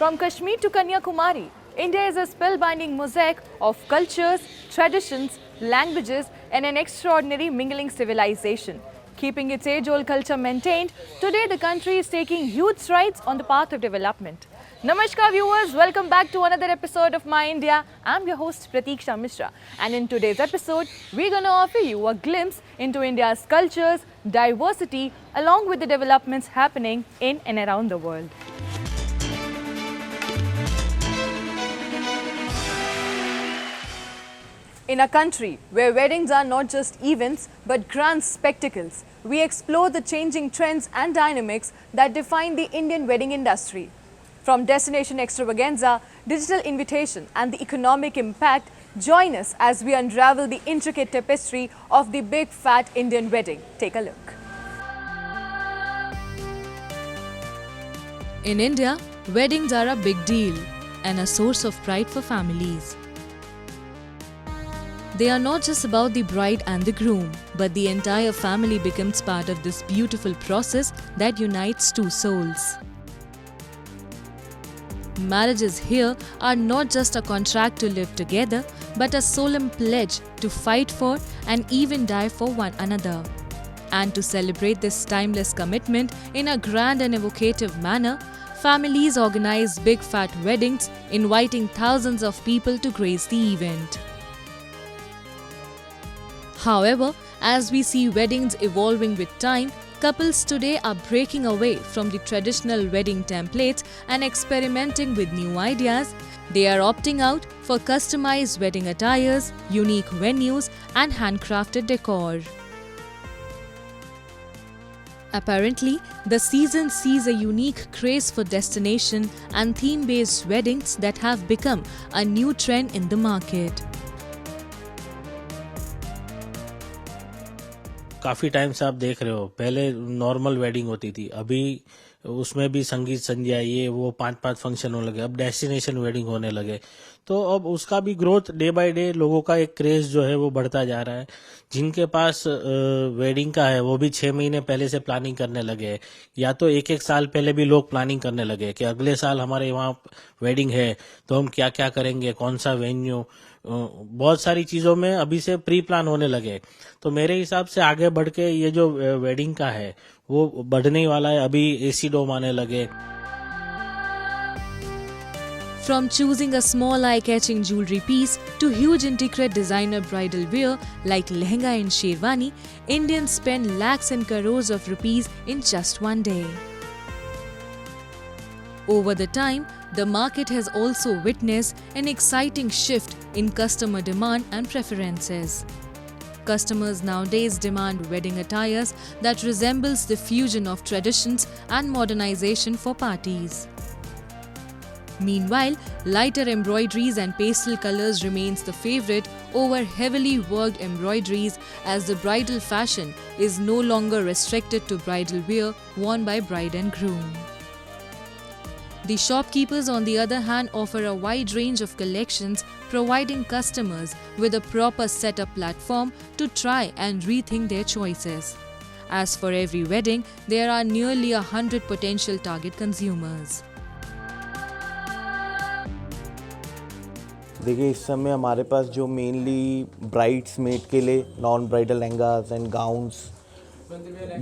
From Kashmir to Kanyakumari, India is a spellbinding mosaic of cultures, traditions, languages, and an extraordinary mingling civilization. Keeping its age-old culture maintained, today the country is taking huge strides on the path of development. Namaskar viewers, welcome back to another episode of My India. I'm your host Pratiksha Mishra, and in today's episode, we're going to offer you a glimpse into India's cultures, diversity, along with the developments happening in and around the world. In a country where weddings are not just events but grand spectacles, we explore the changing trends and dynamics that define the Indian wedding industry. From destination extravaganza, digital invitation and the economic impact, join us as we unravel the intricate tapestry of the big fat Indian wedding. Take a look. In India, weddings are a big deal and a source of pride for families. They are not just about the bride and the groom, but the entire family becomes part of this beautiful process that unites two souls. Marriages here are not just a contract to live together, but a solemn pledge to fight for and even die for one another. And to celebrate this timeless commitment in a grand and evocative manner, families organize big fat weddings, inviting thousands of people to grace the event. However, as we see weddings evolving with time, couples today are breaking away from the traditional wedding templates and experimenting with new ideas. They are opting out for customized wedding attires, unique venues, and handcrafted decor. Apparently, the season sees a unique craze for destination and theme-based weddings that have become a new trend in the market. काफ़ी time से आप देख रहे हो, पहले normal wedding होती थी, अभी उसमें भी संगीत संध्या ये वो 5-5 फंक्शन होने लगे, अब डेस्टिनेशन वेडिंग होने लगे, तो अब उसका भी ग्रोथ डे बाय डे लोगों का एक क्रेज जो है वो बढ़ता जा रहा है. जिनके पास वेडिंग का है वो भी 6 महीने पहले से प्लानिंग करने लगे, या तो एक साल पहले भी लोग प्लानिंग करने लगे कि अगले साल हमारे वहाँ वेडिंग है तो हम क्या क्या करेंगे, कौन सा वेन्यू, बहुत सारी चीज़ों में अभी से प्री प्लान होने लगे. तो मेरे हिसाब से आगे बढ़ के ये जो वेडिंग का है वो बढ़ने वाला है. अभी एसी डोम आने लगे. From choosing a small eye-catching jewelry piece to huge intricate designer bridal wear like lehenga and sherwani, Indians spend lakhs and crores of rupees in just one day. Over the time, the market has also witnessed an exciting shift in customer demand and preferences. Customers nowadays demand wedding attires that resembles the fusion of traditions and modernization for parties. Meanwhile, lighter embroideries and pastel colors remains the favorite over heavily worked embroideries, as the bridal fashion is no longer restricted to bridal wear worn by bride and groom. The shopkeepers, on the other hand, offer a wide range of collections, providing customers with a proper setup platform to try and rethink their choices. As for every wedding, there are nearly 100 potential target consumers. देखिए, इस समय हमारे पास जो mainly brides made के लिए non bridal lehengas and gowns,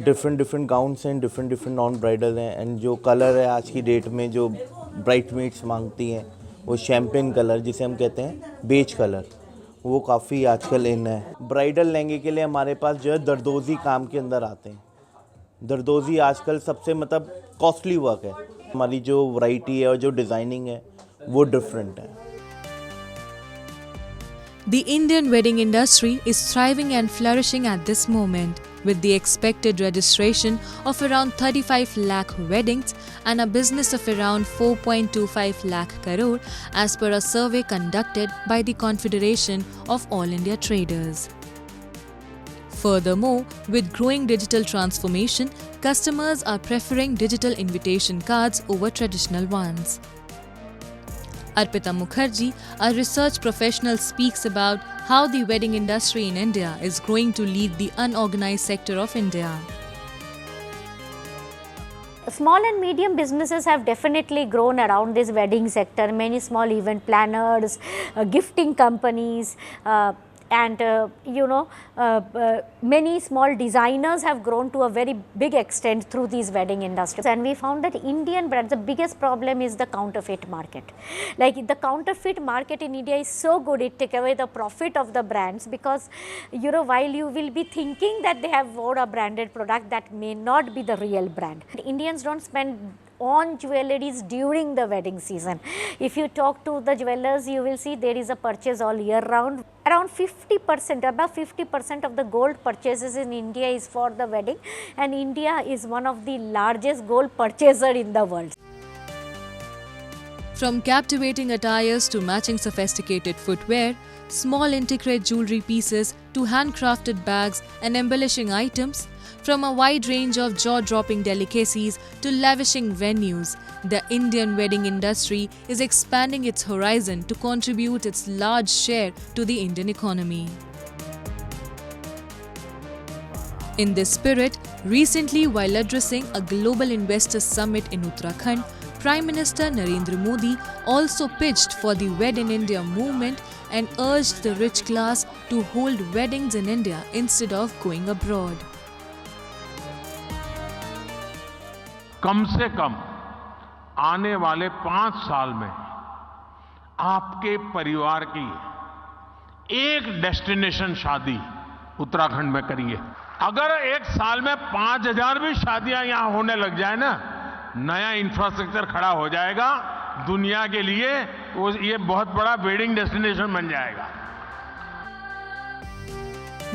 different gowns and different non bridal हैं. And जो colour है आज की डेट में जो ब्राइड मेड्स मांगती हैं वो शैम्पेन कलर, जिसे हम कहते हैं बेज कलर, वो काफ़ी आजकल इन है. ब्राइडल लहंगे के लिए हमारे पास जो है दरदोजी काम के अंदर आते हैं. दरदोजी आजकल सबसे कॉस्टली वर्क है. हमारी जो वैरायटी है और जो डिज़ाइनिंग है वो डिफरेंट है. The Indian wedding industry is thriving and flourishing at this moment, with the expected registration of around 35 lakh weddings and a business of around 4.25 lakh crore as per a survey conducted by the Confederation of All India Traders. Furthermore, with growing digital transformation, customers are preferring digital invitation cards over traditional ones. Arpita Mukherjee, a research professional, speaks about how the wedding industry in India is growing to lead the unorganized sector of India. Small and medium businesses have definitely grown around this wedding sector. Many small event planners, gifting companies, and many small designers have grown to a very big extent through these wedding industries. And we found that Indian brands, the biggest problem is the counterfeit market. Like the counterfeit market in India is so good, it takes away the profit of the brands, because while you will be thinking that they have bought a branded product, that may not be the real brand. Indians don't spend on jewelries during the wedding season. If you talk to the jewelers, you will see there is a purchase all year round. Around 50%, above 50% of the gold purchases in India is for the wedding, and India is one of the largest gold purchaser in the world. From captivating attires to matching sophisticated footwear, small intricate jewelry pieces to handcrafted bags and embellishing items, from a wide range of jaw-dropping delicacies to lavishing venues, the Indian wedding industry is expanding its horizon to contribute its large share to the Indian economy. In this spirit, recently while addressing a global investors summit in Uttarakhand, Prime Minister Narendra Modi also pitched for the Wed in India movement and urged the rich class to hold weddings in India instead of going abroad. कम से कम आने वाले 5 साल में आपके परिवार की एक destination शादी उत्तराखंड में करिए। अगर एक साल में 5000 भी शादियां यहां होने लग जाए ना, नया इंफ्रास्ट्रक्चर खड़ा हो जाएगा दुनिया के लिए, ये बहुत बड़ा वेडिंग डेस्टिनेशन बन जाएगा।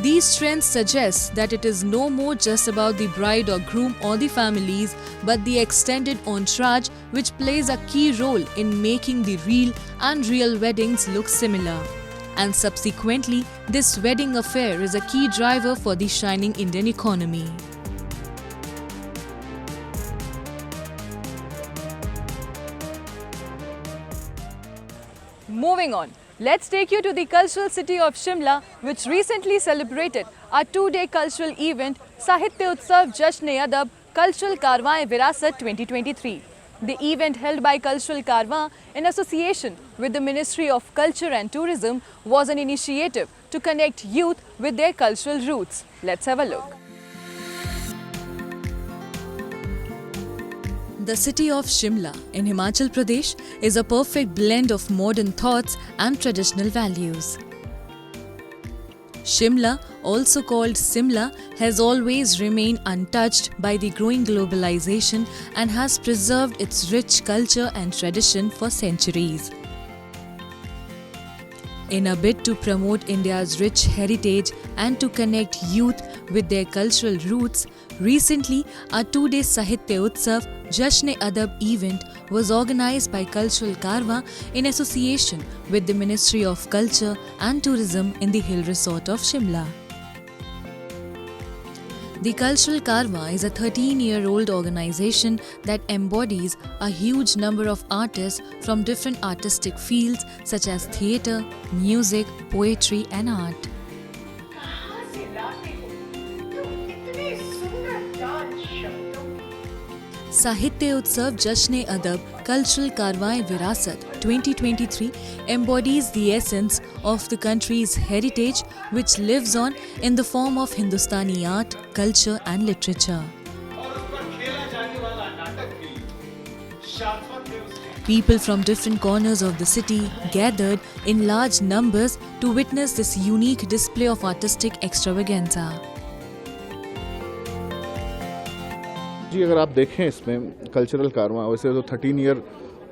These trends suggest that it is no more just about the bride or groom or the families, but the extended entourage which plays a key role in making the real and real weddings look similar. And subsequently, this wedding affair is a key driver for the shining Indian economy. Moving on, let's take you to the cultural city of Shimla, which recently celebrated a 2-day cultural event, Sahityotsav, Jashn-e-Adab, Cultural Kaarvan Virasat 2023. The event, held by Cultural Kaarvan in association with the Ministry of Culture and Tourism, was an initiative to connect youth with their cultural roots. Let's have a look. The city of Shimla in Himachal Pradesh is a perfect blend of modern thoughts and traditional values. Shimla, also called Simla, has always remained untouched by the growing globalization and has preserved its rich culture and tradition for centuries. In a bid to promote India's rich heritage and to connect youth with their cultural roots, recently a 2-day Sahityotsav Jashn-e-Adab event was organized by Cultural Kaarvan in association with the Ministry of Culture and Tourism in the hill resort of Shimla. The Cultural Kaarvan is a 13-year-old organization that embodies a huge number of artists from different artistic fields such as theatre, music, poetry and art. Sahityotsav Jashn-e-Adab Cultural Kaarvan Virasat 2023 embodies the essence of the country's heritage, which lives on in the form of Hindustani art, culture and literature. People from different corners of the city gathered in large numbers to witness this unique display of artistic extravaganza. जी अगर आप देखें इसमें cultural कारवां, वैसे तो 13 year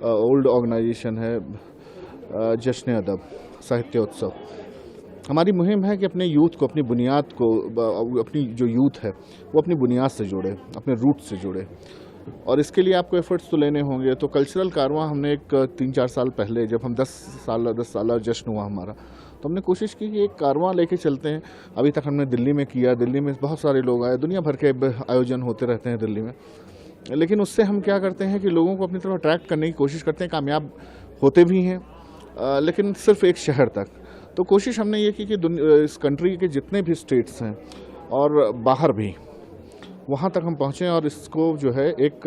old organisation है जश्न-ए-अदब साहित्योत्सव। हमारी मुहिम है कि अपने यूथ को, अपनी बुनियाद को, अपनी जो यूथ है वो अपनी बुनियाद से जुड़े, अपने रूट से जुड़े, और इसके लिए आपको एफर्ट्स तो लेने होंगे। तो कल्चरल कारवां हमने एक 3-4 साल पहले, जब हम 10 साल जश्न हुआ हमारा, तो हमने कोशिश की कि एक कारवां लेके चलते हैं। अभी तक हमने दिल्ली में किया, दिल्ली में बहुत सारे लोग आए, दुनिया भर के आयोजन होते रहते हैं दिल्ली में, लेकिन उससे हम क्या करते हैं कि लोगों को अपनी तरफ अट्रैक्ट करने की कोशिश करते हैं। कामयाब होते भी हैं, लेकिन सिर्फ एक शहर तक। तो कोशिश हमने ये की कि इस कंट्री के जितने भी स्टेट्स हैं और बाहर भी, वहाँ तक हम पहुँचें और इसको जो है एक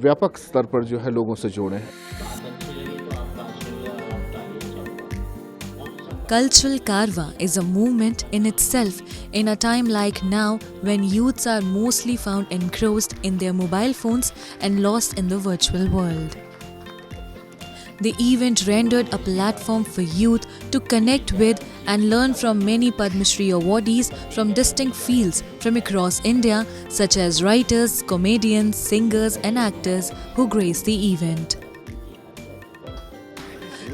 व्यापक स्तर पर जो है लोगों से जोड़ें। Cultural Kaarvan is a movement in itself in a time like now when youths are mostly found engrossed in their mobile phones and lost in the virtual world. The event rendered a platform for youth to connect with and learn from many Padma Shri awardees from distinct fields from across India, such as writers, comedians, singers and actors who grace the event.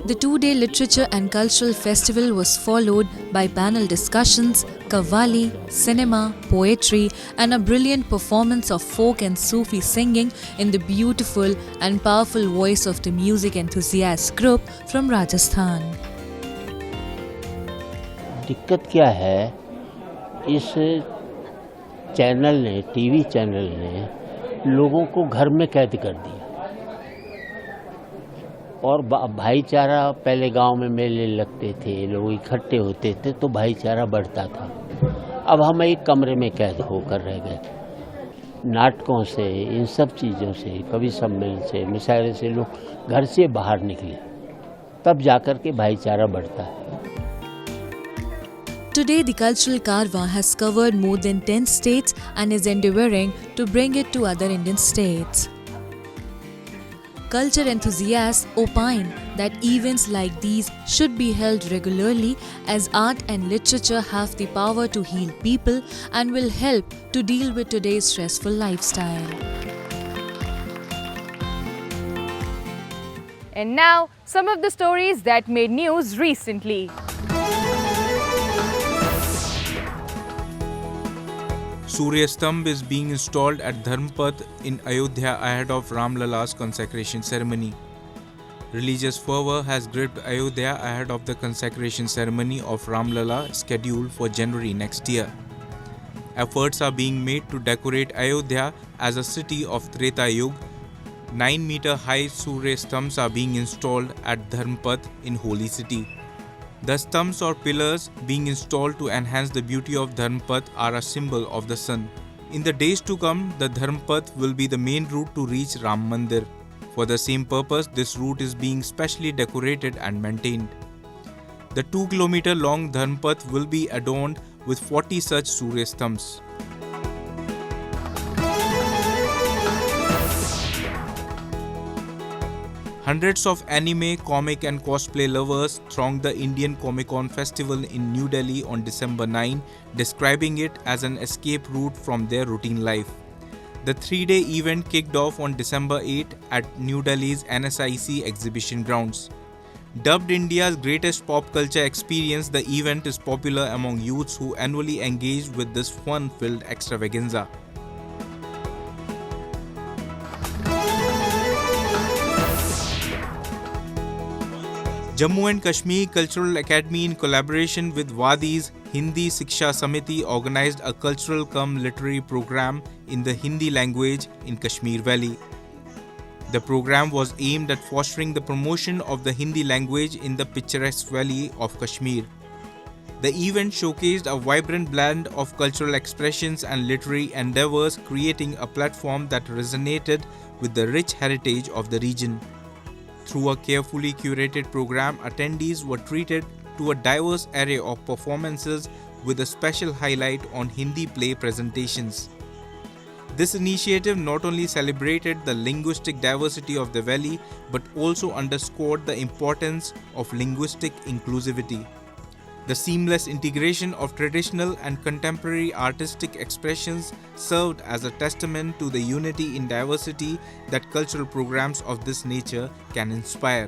The two-day literature and cultural festival was followed by panel discussions, qawwali, cinema, poetry and a brilliant performance of folk and Sufi singing in the beautiful and powerful voice of the music enthusiast group from Rajasthan. दिक्कत क्या है, इस channel ने, TV channel ने लोगों को घर में कैद कर दिया और भाईचारा, पहले गांव में मेले लगते थे, लोग इकट्ठे होते थे तो भाईचारा बढ़ता था। अब हम एक कमरे में कैद होकर रह गए। नाटकों से, इन सब चीज़ों से, कवि सम्मेलन से, मुशायरे से लोग घर से बाहर निकले, तब जाकर के भाईचारा बढ़ता है। Today, the Cultural Kaarvan has covered more than 10 states and is endeavoring to bring it to other Indian states. Culture enthusiasts opine that events like these should be held regularly as art and literature have the power to heal people and will help to deal with today's stressful lifestyle. And now, some of the stories that made news recently. Surya Stamb is being installed at Dharmapath in Ayodhya ahead of Ram Lala's consecration ceremony. Religious fervour has gripped Ayodhya ahead of the consecration ceremony of Ram Lala scheduled for January next year. Efforts are being made to decorate Ayodhya as a city of Treta Yuga. 9-meter high Surya Stambs are being installed at Dharmapath in Holy City. The stumps or pillars being installed to enhance the beauty of Dharmapath are a symbol of the sun. In the days to come, the Dharmapath will be the main route to reach Ram Mandir. For the same purpose, this route is being specially decorated and maintained. The 2-kilometer long Dharmapath will be adorned with 40 such Surya stumps. Hundreds of anime, comic and cosplay lovers thronged the Indian Comic-Con festival in New Delhi on December 9, describing it as an escape route from their routine life. The 3-day event kicked off on December 8 at New Delhi's NSIC exhibition grounds. Dubbed India's greatest pop culture experience, the event is popular among youths who annually engage with this fun-filled extravaganza. Jammu and Kashmir Cultural Academy in collaboration with Wadi's Hindi Siksha Samiti organized a cultural cum literary program in the Hindi language in Kashmir Valley. The program was aimed at fostering the promotion of the Hindi language in the picturesque valley of Kashmir. The event showcased a vibrant blend of cultural expressions and literary endeavors, creating a platform that resonated with the rich heritage of the region. Through a carefully curated program, attendees were treated to a diverse array of performances with a special highlight on Hindi play presentations. This initiative not only celebrated the linguistic diversity of the valley but also underscored the importance of linguistic inclusivity. The seamless integration of traditional and contemporary artistic expressions served as a testament to the unity in diversity that cultural programs of this nature can inspire.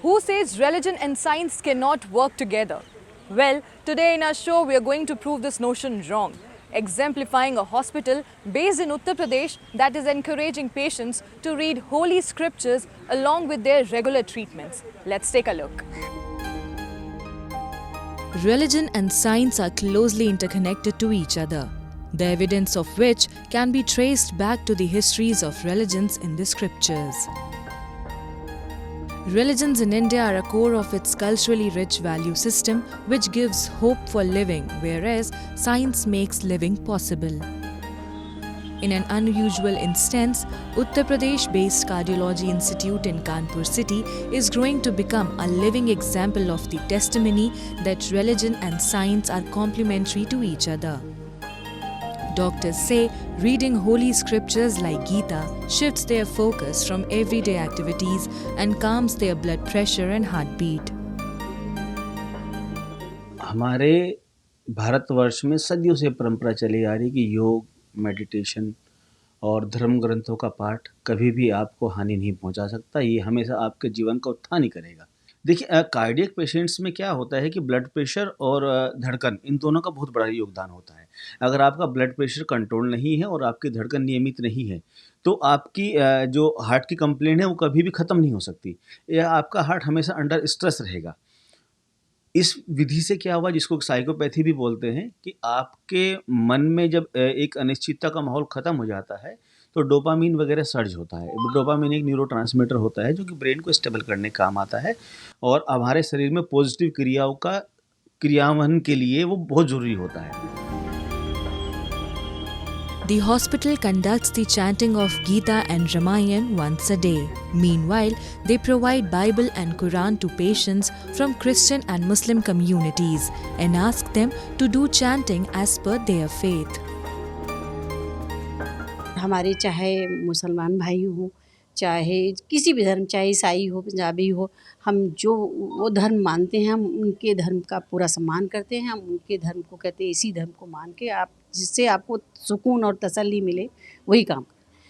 Who says religion and science cannot work together? Well, today in our show we are going to prove this notion wrong, exemplifying a hospital based in Uttar Pradesh that is encouraging patients to read holy scriptures along with their regular treatments. Let's take a look. Religion and science are closely interconnected to each other, the evidence of which can be traced back to the histories of religions in the scriptures. Religions in India are a core of its culturally rich value system, which gives hope for living, whereas science makes living possible. In an unusual instance, Uttar Pradesh-based Cardiology Institute in Kanpur city is growing to become a living example of the testimony that religion and science are complementary to each other. Doctors say reading holy scriptures like Gita shifts their focus from everyday activities and calms their blood pressure and heartbeat. हमारे भारतवर्ष में सदियों से परंपरा चली आ रही कि योग, meditation और धर्म ग्रंथों का पाठ कभी भी आपको हानि नहीं पहुंचा सकता। ये हमेशा आपके जीवन का उत्थान ही करेगा। देखिए, कार्डियक पेशेंट्स में क्या होता है कि ब्लड प्रेशर और धड़कन, इन दोनों का बहुत बड़ा योगदान होता है। अगर आपका ब्लड प्रेशर कंट्रोल नहीं है और आपकी धड़कन नियमित नहीं है, तो आपकी जो हार्ट की कंप्लेंट है वो कभी भी ख़त्म नहीं हो सकती, या आपका हार्ट हमेशा अंडर स्ट्रेस रहेगा। इस विधि से क्या हुआ, जिसको साइकोपैथी भी बोलते हैं, कि आपके मन में जब एक अनिश्चितता का माहौल ख़त्म हो जाता है तो डोपामीन वगैरह सर्ज होता है। डोपामीन एक न्यूरोट्रांसमीटर होता है जो कि ब्रेन को स्टेबल करने का काम आता है और हमारे शरीर में पॉजिटिव क्रियाओं का क्रियान्वयन के लिए वो बहुत ज़रूरी होता है। The hospital conducts the chanting of Gita and Ramayana once a day. Meanwhile, they provide Bible and Quran to patients from Christian and Muslim communities and ask them to do chanting as per their faith. हमारे चाहे मुसलमान भाई हो, चाहे किसी भी धर्म, चाहे ईसाई हो, पंजाबी हो, हम जो वो धर्म मानते हैं, हम उनके धर्म का पूरा सम्मान करते हैं। हम उनके धर्म को कहते हैं, इसी धर्म को मान के आप जिससे आपको सुकून और तसल्ली मिले वही काम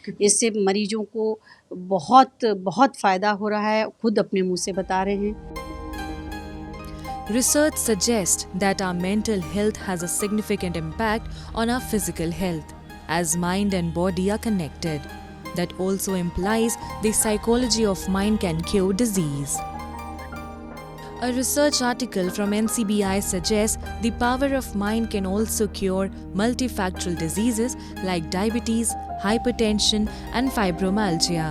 करें। इससे मरीजों को बहुत बहुत फ़ायदा हो रहा है, खुद अपने मुंह से बता रहे हैं। Research suggests that our mental health has a significant impact on our physical health, as mind and body are connected. That also implies the psychology of mind can cure disease. A research article from NCBI suggests the power of mind can also cure multifactorial diseases like diabetes, hypertension, and fibromyalgia.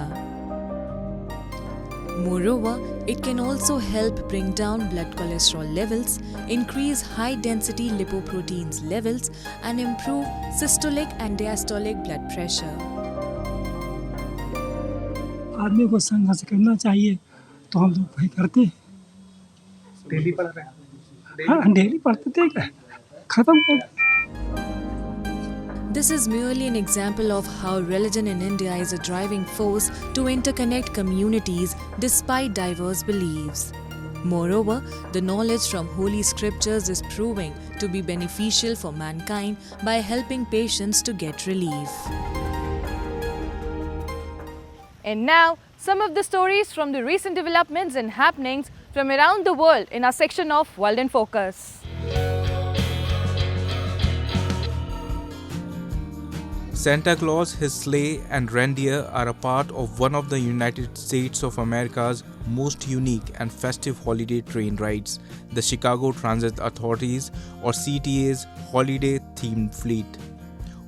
Moreover, it can also help bring down blood cholesterol levels, increase high-density lipoproteins levels, and improve systolic and diastolic blood pressure. आदमी को संघर्ष करना चाहिए, तो हम लोग वही करते हैं। डेली पढ़ रहे हैं। हाँ, डेली पढ़ते थे, खत्म कर। This is merely an example of how religion in India is a driving force to interconnect communities despite diverse beliefs. Moreover, the knowledge from holy scriptures is proving to be beneficial for mankind by helping patients to get relief. And now, some of the stories from the recent developments and happenings from around the world in our section of World in Focus. Santa Claus, his sleigh, and reindeer are a part of one of the United States of America's most unique and festive holiday train rides, the Chicago Transit Authority's or CTA's holiday-themed fleet.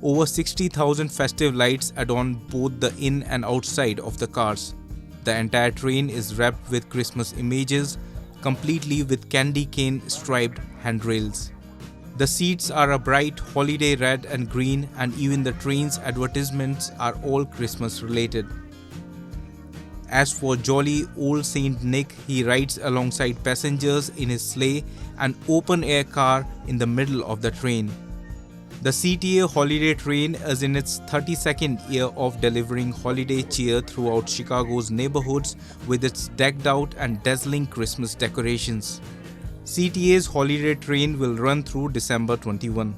Over 60,000 festive lights adorn both the in and outside of the cars. The entire train is wrapped with Christmas images, completely with candy cane striped handrails. The seats are a bright holiday red and green, and even the train's advertisements are all Christmas related. As for jolly old Saint Nick, he rides alongside passengers in his sleigh, an open-air car in the middle of the train. The CTA holiday train is in its 32nd year of delivering holiday cheer throughout Chicago's neighborhoods with its decked out and dazzling Christmas decorations. CTA's holiday train will run through December 21.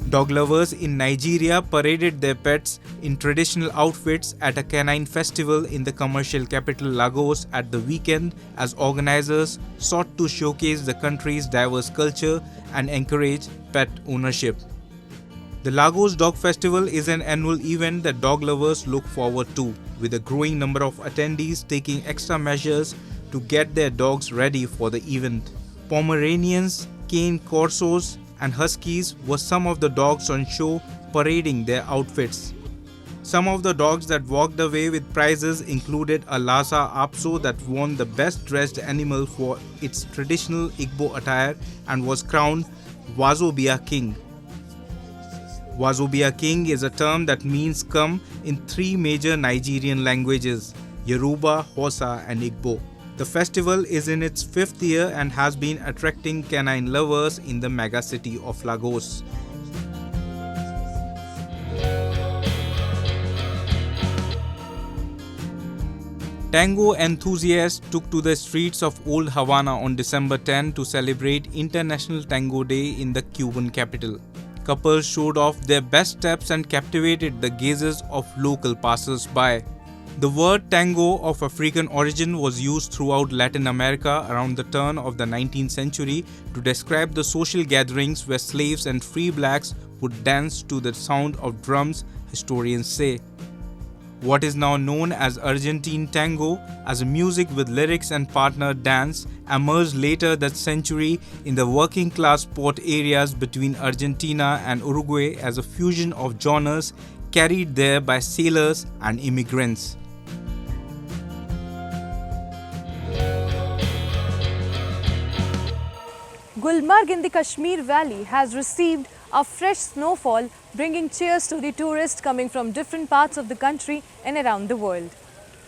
Dog lovers in Nigeria paraded their pets in traditional outfits at a canine festival in the commercial capital Lagos at the weekend, as organizers sought to showcase the country's diverse culture and encourage pet ownership. The Lagos Dog Festival is an annual event that dog lovers look forward to, with a growing number of attendees taking extra measures to get their dogs ready for the event. Pomeranians, cane corsos, and huskies were some of the dogs on show parading their outfits. Some of the dogs that walked away with prizes included a Lhasa Apso that won the best dressed animal for its traditional Igbo attire and was crowned Wazobia King. Wazobia King is a term that means come in 3 major Nigerian languages: Yoruba, Hausa and Igbo. The festival is in its 5th year and has been attracting canine lovers in the mega city of Lagos. Tango enthusiasts took to the streets of Old Havana on December 10 to celebrate International Tango Day in the Cuban capital. Couples showed off their best steps and captivated the gazes of local passers-by. The word tango of African origin was used throughout Latin America around the turn of the 19th century to describe the social gatherings where slaves and free blacks would dance to the sound of drums, historians say. What is now known as Argentine tango, as a music with lyrics and partner dance, emerged later that century in the working class port areas between Argentina and Uruguay as a fusion of genres carried there by sailors and immigrants. Gulmarg in the Kashmir Valley has received a fresh snowfall, bringing cheers to the tourists coming from different parts of the country and around the world.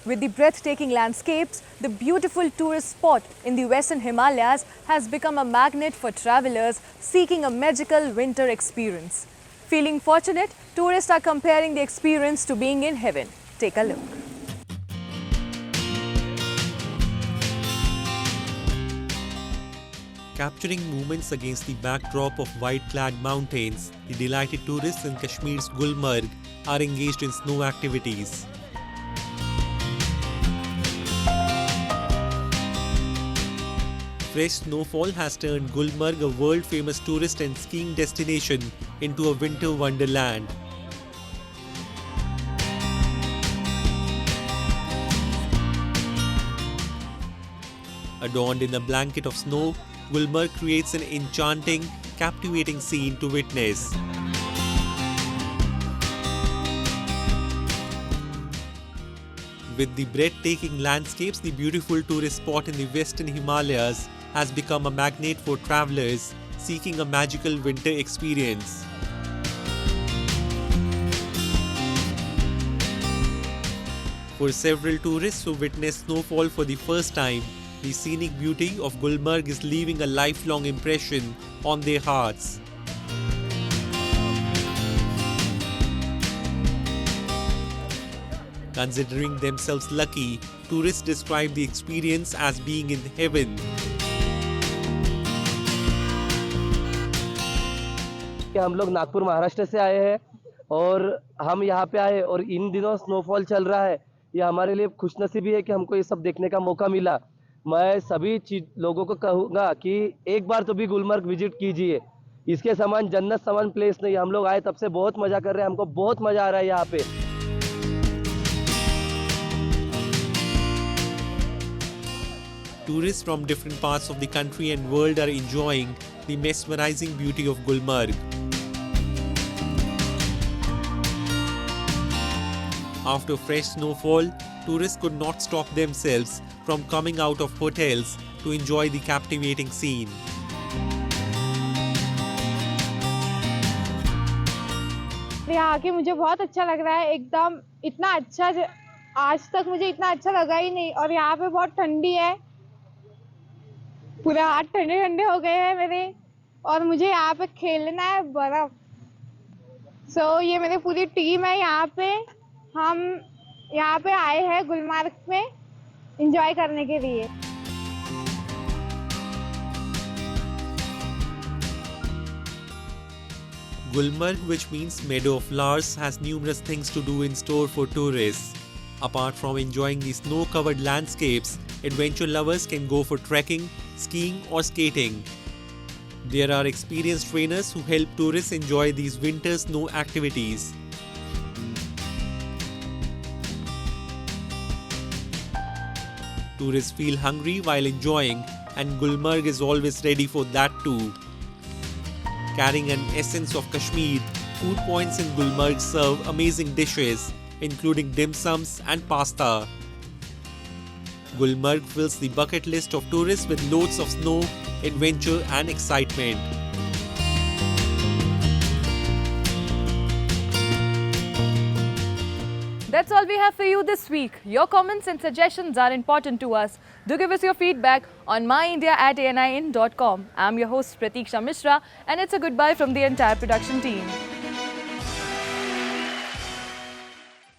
With the breathtaking landscapes, the beautiful tourist spot in the western Himalayas has become a magnet for travelers seeking a magical winter experience. Feeling fortunate, tourists are comparing the experience to being in heaven. Take a look. Capturing moments against the backdrop of white-clad mountains, the delighted tourists in Kashmir's Gulmarg are engaged in snow activities. Fresh snowfall has turned Gulmarg, a world-famous tourist and skiing destination, into a winter wonderland. Adorned in a blanket of snow, Gulmarg creates an enchanting, captivating scene to witness. With the breathtaking landscapes, the beautiful tourist spot in the western Himalayas has become a magnet for travelers seeking a magical winter experience. For several tourists who witness snowfall for the first time, the scenic beauty of Gulmarg is leaving a lifelong impression on their hearts. Considering themselves lucky, tourists describe the experience as being in heaven. हम लोग नागपुर महाराष्ट्र से आए हैं और हम यहाँ पे आए और इन दिनों स्नोफॉल चल रहा है। ये हमारे लिए खुशनसीबी है कि हमको ये सब देखने का मौका मिला। मैं सभी लोगों को कहूँगा कि एक बार तो भी गुलमर्ग विजिट कीजिए। इसके समान जन्नत समान प्लेस नहीं। हम लोग आए तब से बहुत मजा कर रहे हैं। हमको बहुत मजा आ रहा है यहाँ पे। Tourists from different parts of the country and world are enjoying the mesmerizing beauty of Gulmarg. After fresh snowfall, tourists could not stop themselves from coming out of hotels to enjoy the captivating scene. यहाँ आके मुझे बहुत अच्छा लग रहा है। एकदम इतना अच्छा, आज तक मुझे इतना अच्छा लगा ही नहीं। और यहाँ पे बहुत ठंडी है, पूरे हाथ ठंडे ठंडे हो गए हैं मेरे। और मुझे यहाँ पे खेलना है बर्फ। सो ये मेरी पूरी टीम है यहाँ पे। हम यहाँ पे आए हैं गुलमार्ग में एंजॉय करने के लिए। Gulmarg, which means meadow of flowers, has numerous things to do in store for tourists. Apart from enjoying the snow-covered landscapes, adventure lovers can go for trekking, skiing or skating. There are experienced trainers who help tourists enjoy these winter snow activities. Tourists feel hungry while enjoying, and Gulmarg is always ready for that too. Carrying an essence of Kashmir, food points in Gulmarg serve amazing dishes, including dim sums and pasta. Gulmarg fills the bucket list of tourists with loads of snow, adventure and excitement. That's all we have for you this week. Your comments and suggestions are important to us. Do give us your feedback on myindia@anin.com. I'm your host Pratiksha Mishra, and it's a goodbye from the entire production team.